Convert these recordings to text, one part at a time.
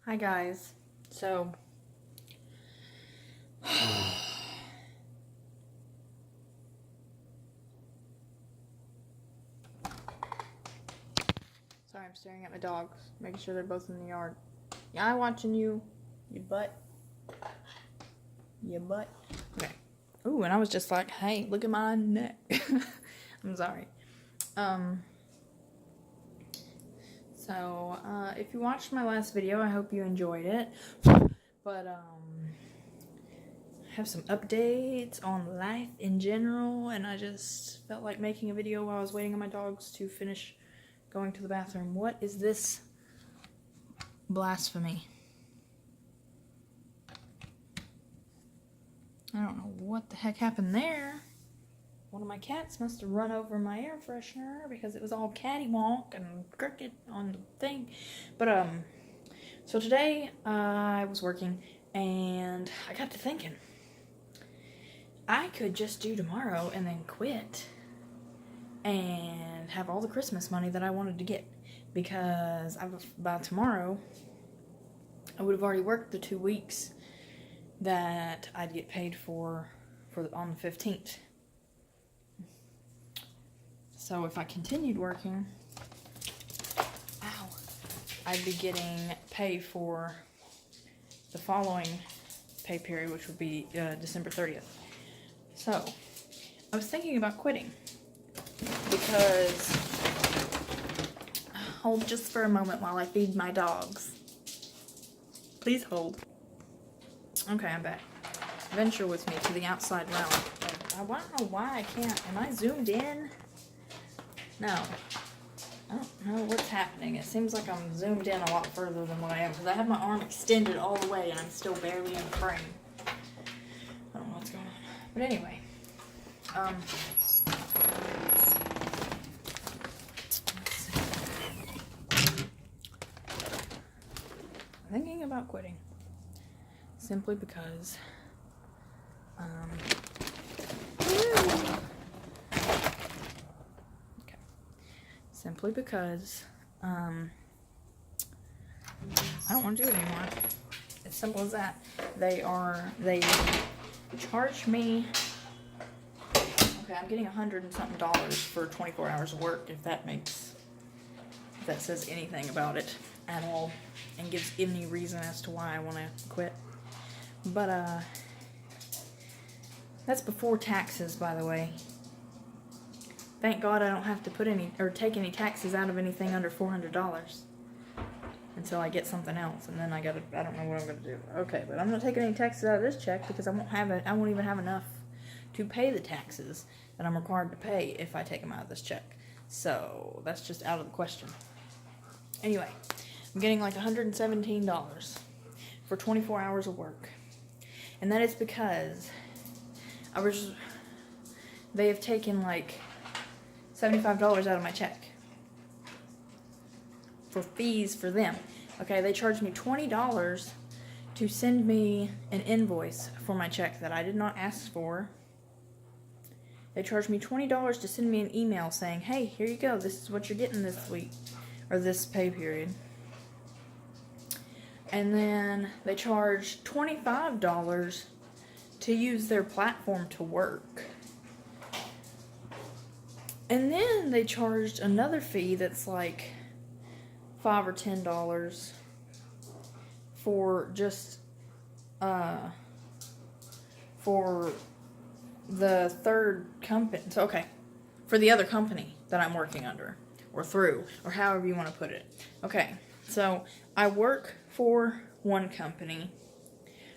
Hi guys. So sorry, I'm staring at my dogs, making sure they're both in the yard. Yeah, I'm watching you. You butt. You butt. Okay. Ooh, and I was just like, hey, look at my neck. I'm sorry. So, if you watched my last video, I hope you enjoyed it. But, have some updates on life in general, and I just felt like making a video while I was waiting on my dogs to finish going to the bathroom. What is this blasphemy? I don't know what the heck happened there. One of my cats must have run over my air freshener because it was all cattywonk and crooked on the thing. But, so today I was working and I got to thinking, I could just do tomorrow and then quit and have all the Christmas money that I wanted to get, because by tomorrow I would have already worked the 2 weeks that I'd get paid for on the 15th. So if I continued working, I'd be getting pay for the following pay period, which would be December 30th. So I was thinking about quitting because, hold just for a moment while I feed my dogs. Please hold. Okay, I'm back. Venture with me to the outside realm. I don't know why I can't. Am I zoomed in? No. I don't know what's happening. It seems like I'm zoomed in a lot further than what I am, because I have my arm extended all the way and I'm still barely in the frame. I don't know what's going on. But anyway. I'm thinking about quitting. Simply because, Simply because, I don't want to do it anymore. It's simple as that. They charge me, okay, I'm getting $100 and something for 24 hours of work, if that says anything about it at all, and gives any reason as to why I want to quit. But, that's before taxes, by the way. Thank God I don't have to take any taxes out of anything under $400 until I get something else, and then I don't know what I'm gonna do. Okay, but I'm not taking any taxes out of this check because I won't even have enough to pay the taxes that I'm required to pay if I take them out of this check. So that's just out of the question. Anyway, I'm getting like $117 for 24 hours of work, and that is because they have taken like $75 out of my check for fees for them. Okay, they charged me $20 to send me an invoice for my check that I did not ask for. They charged me $20 to send me an email saying, hey, here you go, this is what you're getting this week, or this pay period. And then they charged $25 to use their platform to work. And then they charged another fee that's like $5 or $10 for just for the third company. So okay, for the other company that I'm working under or through, or however you want to put it. Okay, so I work for one company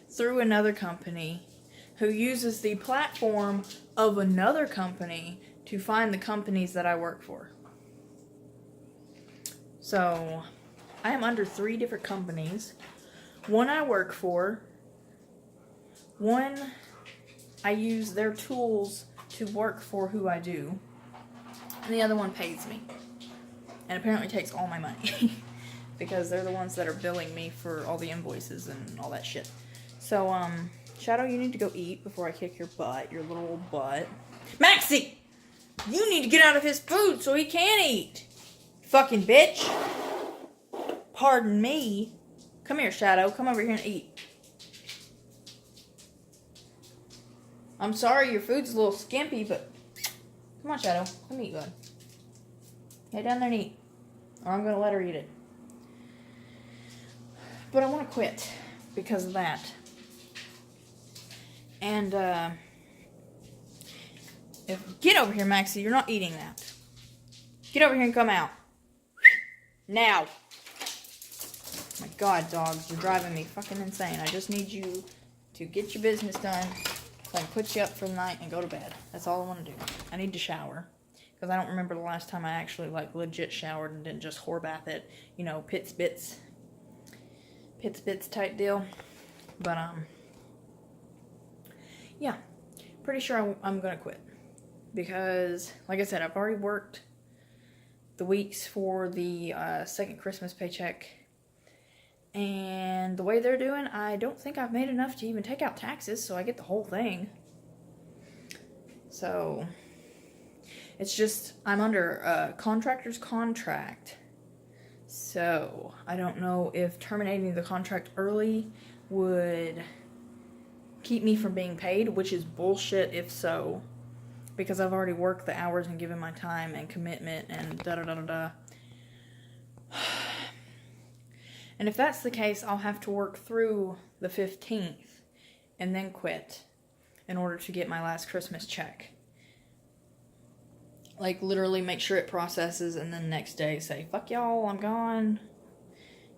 through another company who uses the platform of another company to find the companies that I work for. So I am under 3 different companies. One I work for, one I use their tools to work for who I do, and the other one pays me and apparently takes all my money because they're the ones that are billing me for all the invoices and all that shit. So Shadow, you need to go eat before I kick your butt, your little old butt. Maxie! You need to get out of his food so he can eat. Fucking bitch. Pardon me. Come here, Shadow. Come over here and eat. I'm sorry your food's a little skimpy, but come on, Shadow. Come eat, bud. Get down there and eat. Or I'm going to let her eat it. But I want to quit because of that. And, get over here, Maxie. You're not eating that. Get over here and come out. Now. Oh my God, dogs. You're driving me fucking insane. I just need you to get your business done so I can put you up for the night and go to bed. That's all I want to do. I need to shower. Because I don't remember the last time I actually, like, legit showered and didn't just whore bath it. You know, pits, bits type deal. But, yeah. Pretty sure I'm going to quit. Because, like I said, I've already worked the weeks for the second Christmas paycheck. And the way they're doing, I don't think I've made enough to even take out taxes, so I get the whole thing. So, it's just, I'm under a contractor's contract. So, I don't know if terminating the contract early would keep me from being paid, which is bullshit if so. Because I've already worked the hours and given my time and commitment and da-da-da-da-da. And if that's the case, I'll have to work through the 15th and then quit in order to get my last Christmas check. Like, literally make sure it processes and then next day say, fuck y'all, I'm gone.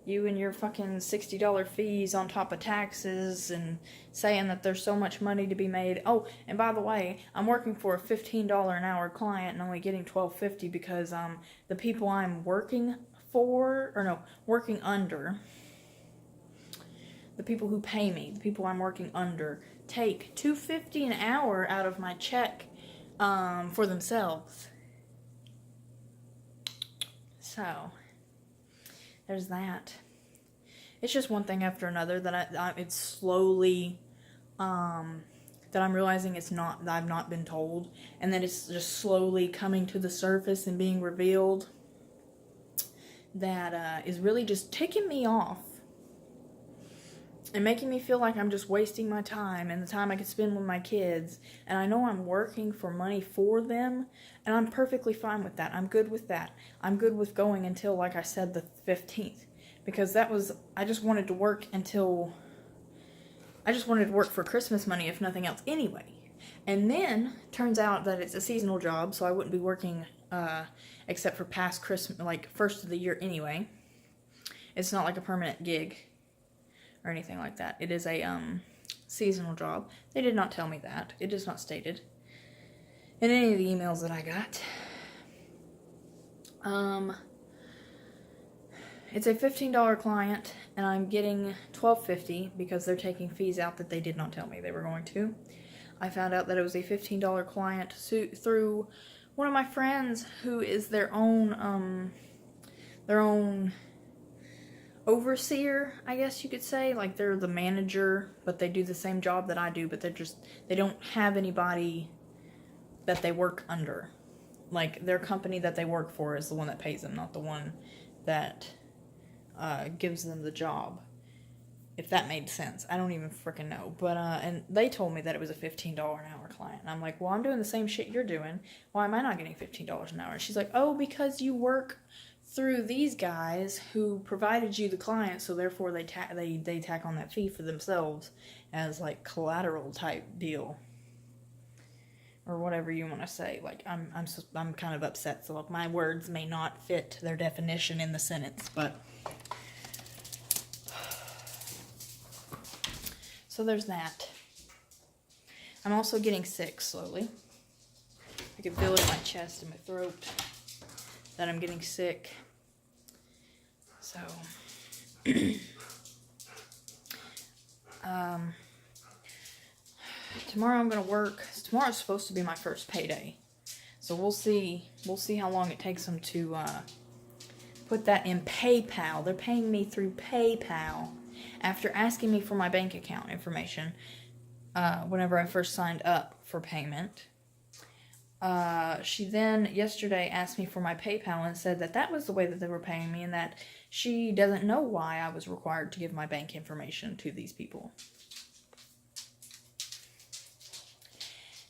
You and your fucking $60 fees on top of taxes and saying that there's so much money to be made. Oh, and by the way, I'm working for a $15 an hour client and only getting $12.50 because the people I'm working under, the people who pay me, the people I'm working under, take $2.50 an hour out of my check for themselves. So, there's that. It's just one thing after another that it's slowly, that I'm realizing it's not, that I've not been told, and that it's just slowly coming to the surface and being revealed, that is really just ticking me off and making me feel like I'm just wasting my time and the time I could spend with my kids. And I know I'm working for money for them, and I'm perfectly fine with that. I'm good with that. I'm good with going until, like I said, the 15th. Because I just wanted to work for Christmas money, if nothing else, anyway. And then, turns out that it's a seasonal job, so I wouldn't be working, except for past Christmas, like, first of the year anyway. It's not like a permanent gig or anything like that. It is a, seasonal job. They did not tell me that. It is not stated in any of the emails that I got. It's a $15 client, and I'm getting $12.50 because they're taking fees out that they did not tell me they were going to. I found out that it was a $15 client through one of my friends who is their own overseer, I guess you could say. Like, they're the manager, but they do the same job that I do, but they don't have anybody that they work under. Like, their company that they work for is the one that pays them, not the one that gives them the job. If that made sense. I don't even freaking know. But, and they told me that it was a $15 an hour client. And I'm like, well, I'm doing the same shit you're doing. Why am I not getting $15 an hour? And she's like, oh, because you work through these guys who provided you the client, so therefore they tack on that fee for themselves as, like, collateral type deal. Or whatever you want to say. Like, I'm kind of upset, so my words may not fit their definition in the sentence, but so there's that. I'm also getting sick slowly. I can feel it in my chest and my throat that I'm getting sick. So, tomorrow I'm going to work. Tomorrow's supposed to be my first payday. So we'll see how long it takes them to put that in PayPal. They're paying me through PayPal after asking me for my bank account information whenever I first signed up for payment. she then yesterday asked me for my PayPal and said that that was the way that they were paying me and that she doesn't know why I was required to give my bank information to these people.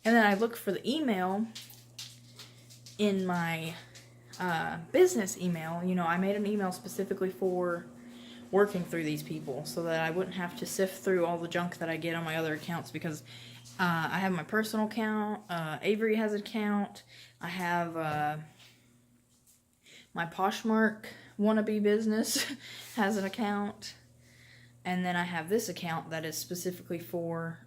And then I looked for the email in my business email. You know, I made an email specifically for working through these people so that I wouldn't have to sift through all the junk that I get on my other accounts, because I have my personal account, Avery has an account, I have my Poshmark wannabe business has an account, and then I have this account that is specifically for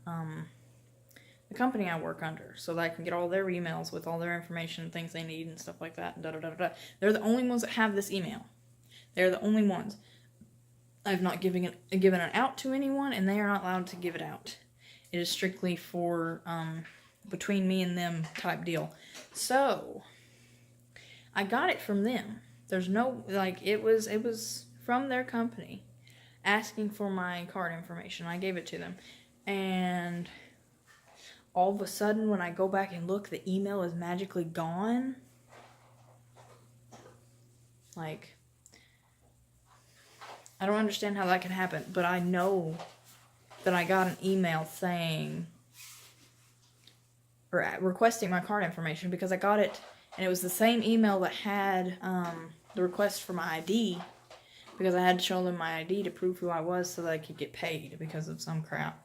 the company I work under, so that I can get all their emails with all their information and things they need and stuff like that. They're the only ones that have this email. They're the only ones. I've not given it out to anyone, and they are not allowed to give it out. It is strictly for between me and them type deal. So I got it from them. There's no, like, it was from their company asking for my card information. I gave it to them, and all of a sudden, when I go back and look, the email is magically gone. Like, I don't understand how that can happen, but I know that I got an email saying, or requesting my card information, because I got it, and it was the same email that had the request for my ID, because I had to show them my ID to prove who I was so that I could get paid because of some crap.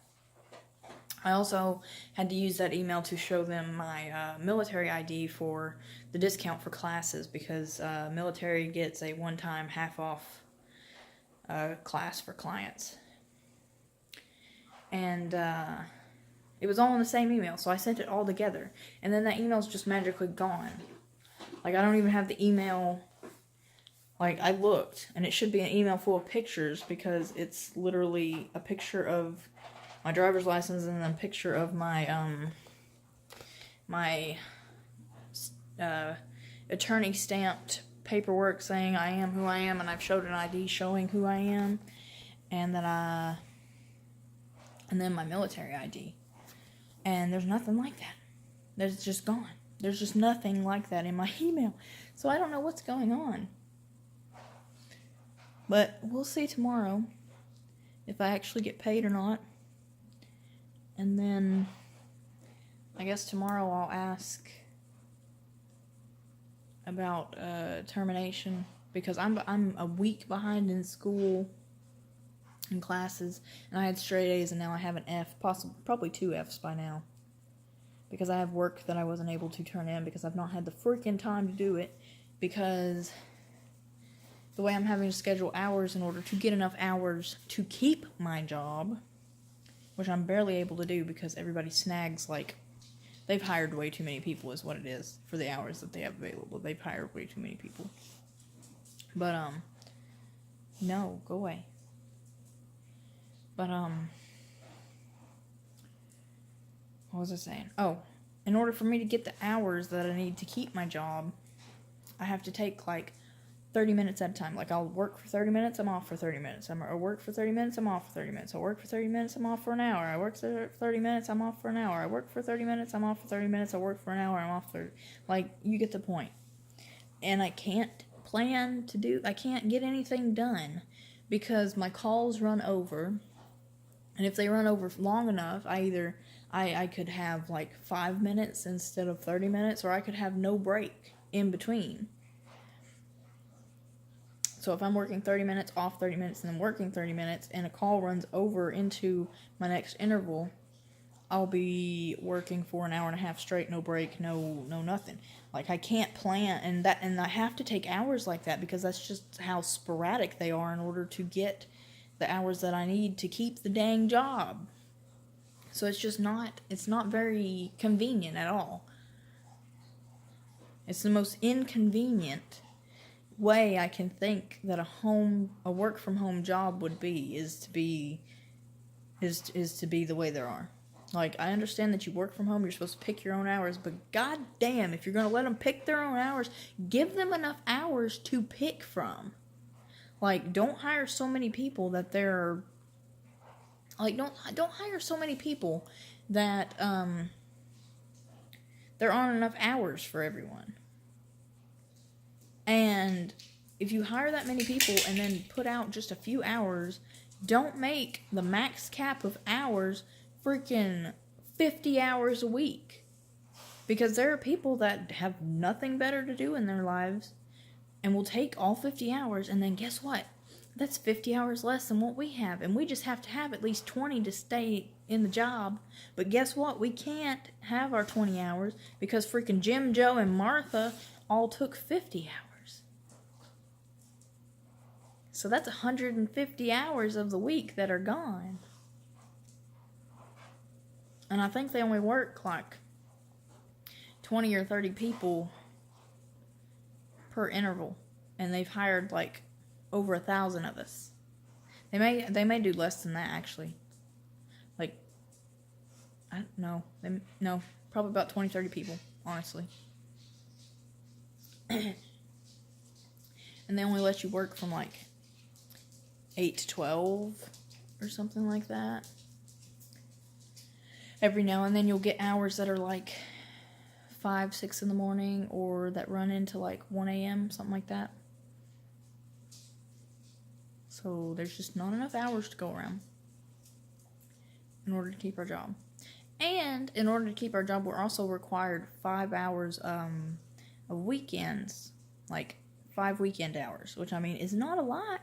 I also had to use that email to show them my military ID for the discount for classes, because military gets a one-time half-off class for clients. And it was all in the same email, so I sent it all together. And then that email's just magically gone. Like, I don't even have the email. Like, I looked, and it should be an email full of pictures, because it's literally a picture of my driver's license and a picture of my attorney stamped paperwork saying I am who I am, and I've showed an ID showing who I am, and then my military ID. And there's nothing like that. There's just gone. There's just nothing like that in my email. So I don't know what's going on. But we'll see tomorrow if I actually get paid or not. And then I guess tomorrow I'll ask about termination, because I'm a week behind in school and classes, and I had straight A's, and now I have an F, probably 2 F's by now, because I have work that I wasn't able to turn in because I've not had the freaking time to do it, because the way I'm having to schedule hours in order to get enough hours to keep my job, which I'm barely able to do because everybody snags, like, they've hired way too many people is what it is for the hours that they have available. They've hired way too many people. But, no, go away. But, what was I saying? Oh, in order for me to get the hours that I need to keep my job, I have to take, like, 30 minutes at a time. Like, I'll work for 30 minutes, I'm off for 30 minutes. I'll work for 30 minutes, I'm off for 30 minutes. I'll work for 30 minutes, I'm off for an hour. I work for 30 minutes, I'm off for an hour. I work for 30 minutes, I'm off for 30 minutes. I work for an hour, I'm off for... Like, you get the point. And I can't I can't get anything done because my calls run over. And if they run over long enough, I could have, like, 5 minutes instead of 30 minutes, or I could have no break in between. So if I'm working 30 minutes, off 30 minutes, and then working 30 minutes, and a call runs over into my next interval, I'll be working for an hour and a half straight, no break, no nothing. Like, I can't plan, and I have to take hours like that because that's just how sporadic they are in order to get the hours that I need to keep the dang job. So it's not very convenient at all. It's the most inconvenient way I can think that a work from home job would be is to be the way there are. Like, I understand that you work from home, you're supposed to pick your own hours, but god damn, if you're going to let them pick their own hours, give them enough hours to pick from. Like, don't hire so many people that they're... Like, don't hire so many people that there aren't enough hours for everyone. And if you hire that many people and then put out just a few hours, don't make the max cap of hours freaking 50 hours a week. Because there are people that have nothing better to do in their lives and will take all 50 hours, and then guess what? That's 50 hours less than what we have, and we just have to have at least 20 to stay in the job. But guess what? We can't have our 20 hours because freaking Jim, Joe, and Martha all took 50 hours. So that's 150 hours of the week that are gone. And I think they only work like 20 or 30 people per interval, and they've hired like over 1,000 of us. They may do less than that actually. Like, I don't know. Probably about 20, 30 people, honestly. And they only let you work from like 8 to 12 or something like that. Every now and then you'll get hours that are like 5, 6 in the morning, or that run into like 1 a.m., something like that. So there's just not enough hours to go around in order to keep our job. And in order to keep our job, we're also required 5 hours of weekends, like 5 weekend hours, which I mean is not a lot,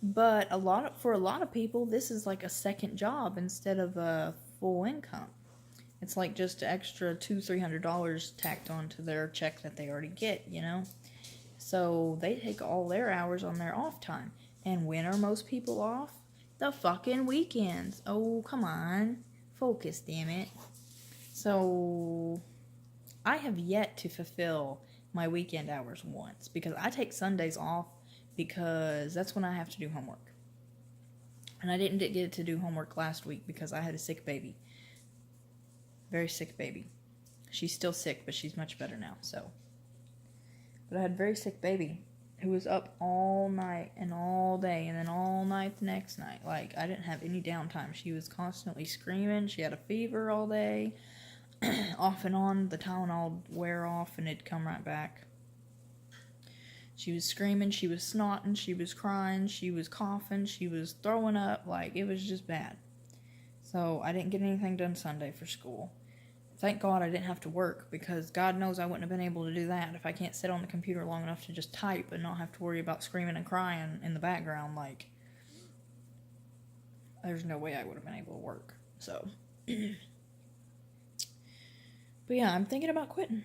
but for a lot of people, this is like a second job instead of a full income. It's like just extra $200-$300 tacked onto their check that they already get, you know? So they take all their hours on their off time. And when are most people off? The fucking weekends. Oh, come on. Focus, damn it. So I have yet to fulfill my weekend hours once, because I take Sundays off because that's when I have to do homework. And I didn't get to do homework last week because I had a sick baby. Very sick baby. She's still sick, but she's much better now, so. But I had a very sick baby who was up all night and all day and then all night the next night. Like, I didn't have any downtime. She was constantly screaming. She had a fever all day. Off and on, the Tylenol would wear off and it'd come right back. She was screaming, she was snotting, she was crying, she was coughing, she was throwing up. Like, it was just bad. So I didn't get anything done Sunday for school. Thank God I didn't have to work, because God knows I wouldn't have been able to do that if I can't sit on the computer long enough to just type and not have to worry about screaming and crying in the background. Like, there's no way I would have been able to work. So, but yeah, I'm thinking about quitting.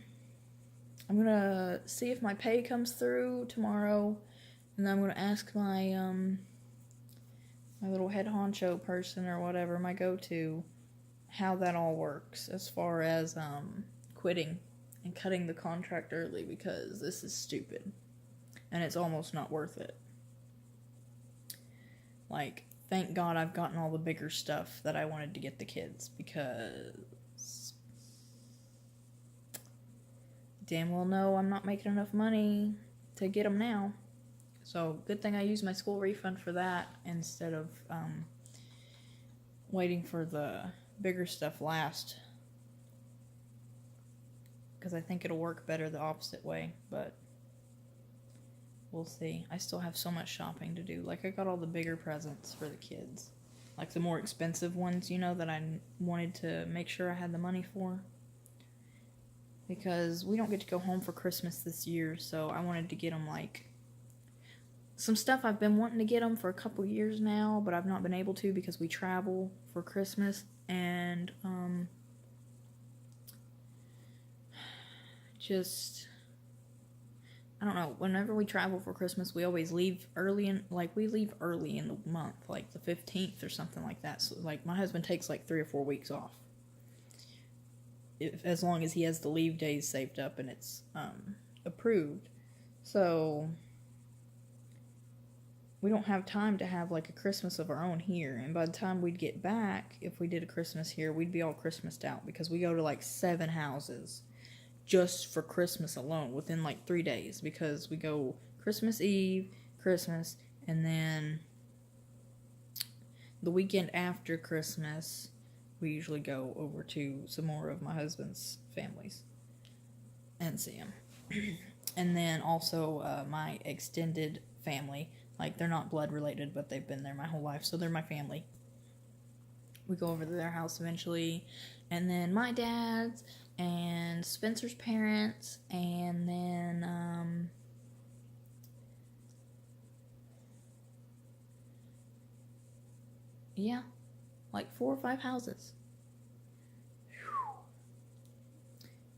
I'm gonna see if my pay comes through tomorrow, and then I'm gonna ask my my little head honcho person or whatever, my go-to, how that all works as far as quitting and cutting the contract early, because this is stupid and it's almost not worth it. Like, thank God I've gotten all the bigger stuff that I wanted to get the kids, because damn well know I'm not making enough money to get them now. So good thing I used my school refund for that instead of waiting for the bigger stuff last, because I think it'll work better the opposite way, but we'll see. I still have so much shopping to do. Like, I got all the bigger presents for the kids, like the more expensive ones, you know, that I wanted to make sure I had the money for, because we don't get to go home for Christmas this year, so I wanted to get them like some stuff I've been wanting to get them for a couple years now, but I've not been able to because we travel for Christmas, and just, I don't know, whenever we travel for Christmas, we always leave early we leave early in the month, like the 15th or something like that. So, like, my husband takes like 3 or 4 weeks off, as long as he has the leave days saved up and it's approved. So we don't have time to have like a Christmas of our own here, and by the time we'd get back, if we did a Christmas here, we'd be all Christmased out, because we go to like 7 houses just for Christmas alone within like 3 days, because we go Christmas Eve, Christmas, and then the weekend after Christmas we usually go over to some more of my husband's families. and see them. And then also my extended family. Like, they're not blood related, but they've been there my whole life, so they're my family. We go over to their house eventually. And then my dad's and Spencer's parents, and then yeah, like 4 or 5 houses.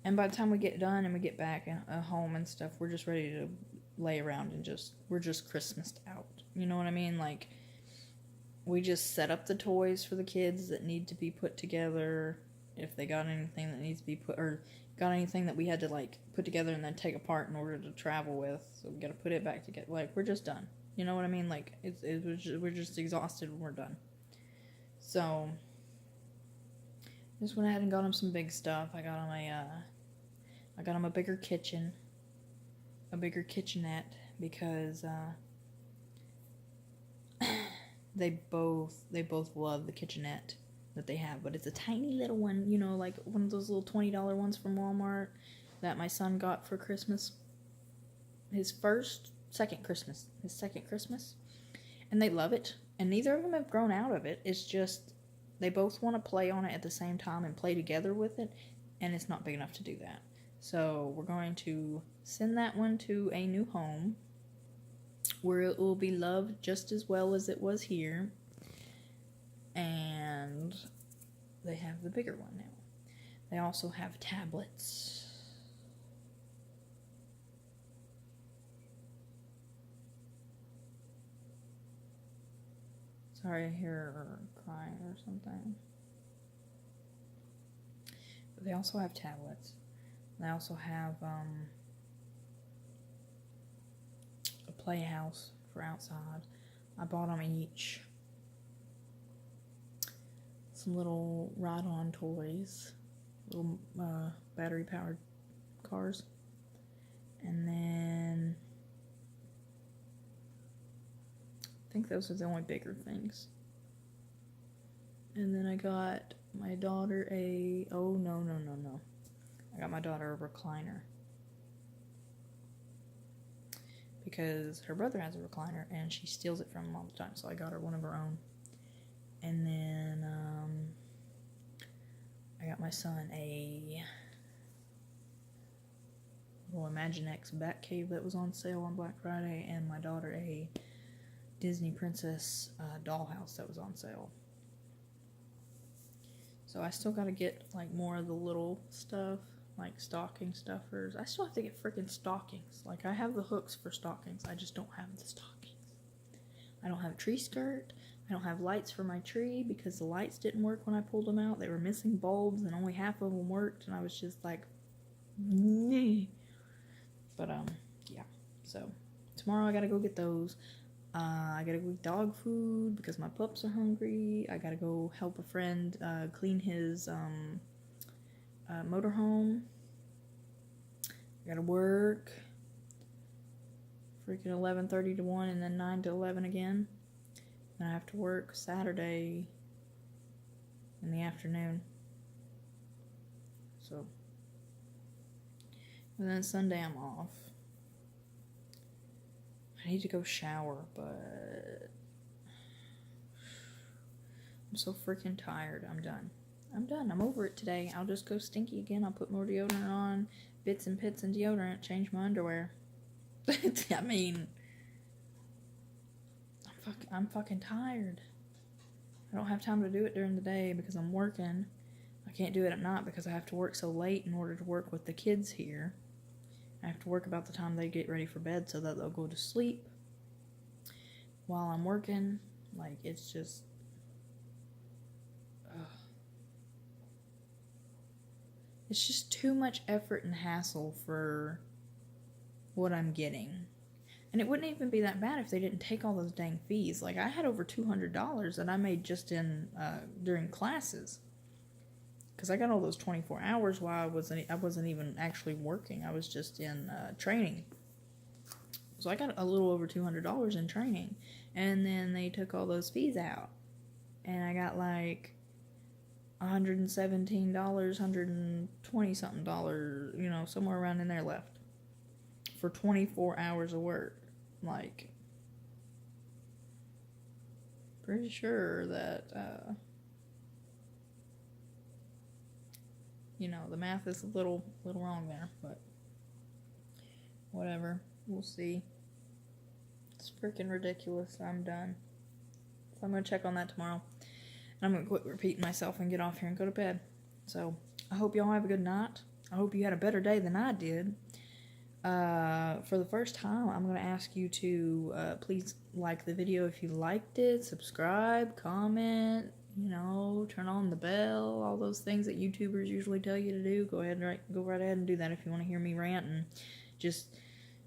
And by the time we get done and we get back home and stuff, we're just ready to lay around and we're just Christmased out. You know what I mean? Like, we just set up the toys for the kids that need to be put together. If they got anything that needs to be or got anything that we had to, like, put together and then take apart in order to travel with, so we got to put it back together. Like, we're just done. You know what I mean? Like, we're just exhausted when we're done. So, just went ahead and got them some big stuff. I got them a bigger kitchen, a bigger kitchenette, because they both love the kitchenette that they have, but it's a tiny little one, you know, like one of those little $20 ones from Walmart that my son got for Christmas. His second Christmas, and they love it, and neither of them have grown out of it. It's just they both want to play on it at the same time and play together with it, and it's not big enough to do that. So we're going to send that one to a new home where it will be loved just as well as it was here. And they have the bigger one now. They also have tablets. Sorry, I hear her crying or something. But they also have tablets. They also have a playhouse for outside. I bought them each some little ride-on toys, little battery-powered cars, and then I think those are the only bigger things. And then I got my daughter I got my daughter a recliner, because her brother has a recliner and she steals it from him all the time, so I got her one of her own. And then I got my son a little Imaginext Batcave that was on sale on Black Friday, and my daughter a Disney Princess dollhouse that was on sale. So I still gotta get like more of the little stuff, like stocking stuffers. I still have to get freaking stockings. Like, I have the hooks for stockings, I just don't have the stockings. I don't have a tree skirt. I don't have lights for my tree because the lights didn't work when I pulled them out. They were missing bulbs and only half of them worked, and I was just like, nee. But yeah. So tomorrow I gotta go get those. I gotta go get dog food because my pups are hungry. I gotta go help a friend clean his motorhome. I gotta work freaking 11:30 to 1 and then 9 to 11 again. Then I have to work Saturday in the afternoon. So, and then Sunday I'm off. I need to go shower, but I'm so freaking tired. I'm done. I'm over it today. I'll just go stinky again. I'll put more deodorant on, bits and pits and deodorant, change my underwear. I mean, I'm fucking tired. I don't have time to do it during the day because I'm working. I can't do it at night because I have to work so late in order to work with the kids here. I have to work about the time they get ready for bed so that they'll go to sleep while I'm working. Like, it's just, it's just too much effort and hassle for what I'm getting. And it wouldn't even be that bad if they didn't take all those dang fees. Like, I had over $200 that I made just in during classes, because I got all those 24 hours while I wasn't even actually working. I was just in training. So I got a little over $200 in training, and then they took all those fees out, and I got like $117, $120 something dollars, you know, somewhere around in there left for 24 hours of work. Like, pretty sure that, you know, the math is a little wrong there, but whatever. We'll see. It's freaking ridiculous. I'm done. So I'm going to check on that tomorrow. And I'm going to quit repeating myself and get off here and go to bed. So I hope y'all have a good night. I hope you had a better day than I did. For the first time, I'm going to ask you to please like the video if you liked it, subscribe, comment, you know, turn on the bell, all those things that YouTubers usually tell you to do. Go right ahead and do that if you want to hear me rant. And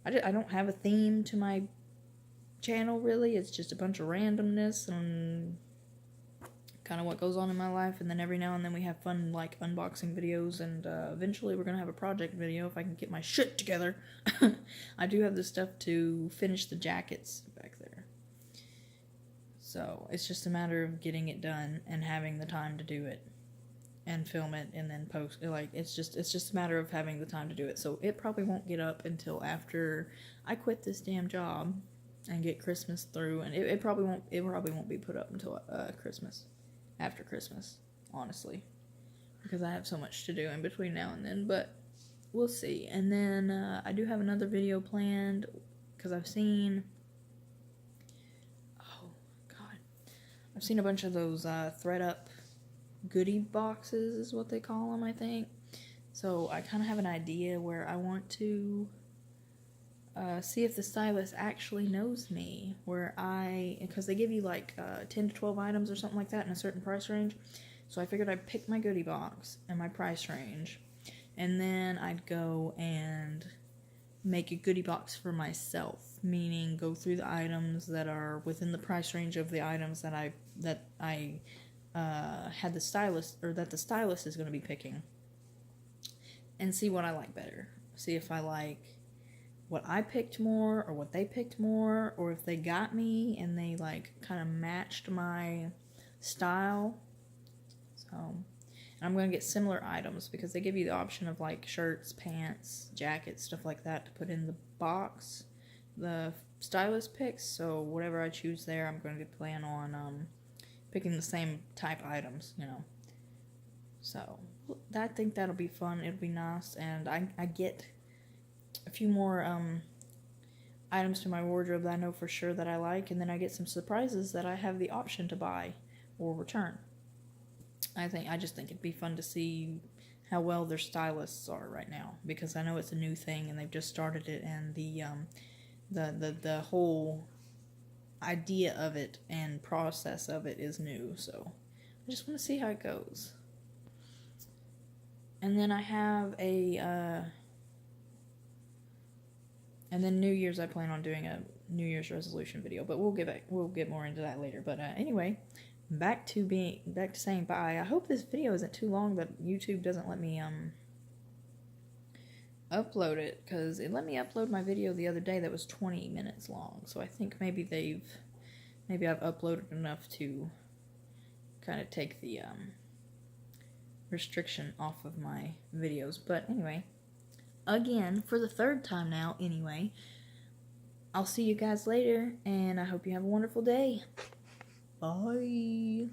I don't have a theme to my channel, really. It's just a bunch of randomness and kind of what goes on in my life, and then every now and then we have fun, like, unboxing videos, and eventually we're gonna have a project video if I can get my shit together. I do have the stuff to finish the jackets back there, so it's just a matter of getting it done and having the time to do it and film it and then post. Like, it's just a matter of having the time to do it. So it probably won't get up until after I quit this damn job and get Christmas through, and it probably won't be put up until Christmas. After Christmas, honestly, because I have so much to do in between now and then, but we'll see. And then I do have another video planned, because I've seen a bunch of those ThredUp goodie boxes is what they call them, I think. So I kind of have an idea where I want to see if the stylist actually knows me, because they give you like 10 to 12 items or something like that in a certain price range. So I figured I'd pick my goodie box and my price range, and then I'd go and make a goodie box for myself, meaning go through the items that are within the price range of the items that I had the stylist, or that the stylist is going to be picking, and see what I like better. See if I like what I picked more, or what they picked more, or if they got me and they like kind of matched my style. So, and I'm going to get similar items, because they give you the option of like shirts, pants, jackets, stuff like that to put in the box the stylist picks. So whatever I choose there, I'm going to plan on picking the same type items, you know. So I think that'll be fun. It'll be nice, and I get a few more items to my wardrobe that I know for sure that I like, and then I get some surprises that I have the option to buy or return. I just think it'd be fun to see how well their stylists are right now, because I know it's a new thing and they've just started it, and the whole idea of it and process of it is new. So I just want to see how it goes. And then I have and then New Year's, I plan on doing a New Year's resolution video, but we'll get more into that later. But anyway, back to saying bye. I hope this video isn't too long, that YouTube doesn't let me upload it, because it let me upload my video the other day that was 20 minutes long. So I think maybe I've uploaded enough to kind of take the restriction off of my videos. But anyway, again, for the third time now, anyway, I'll see you guys later, and I hope you have a wonderful day. Bye.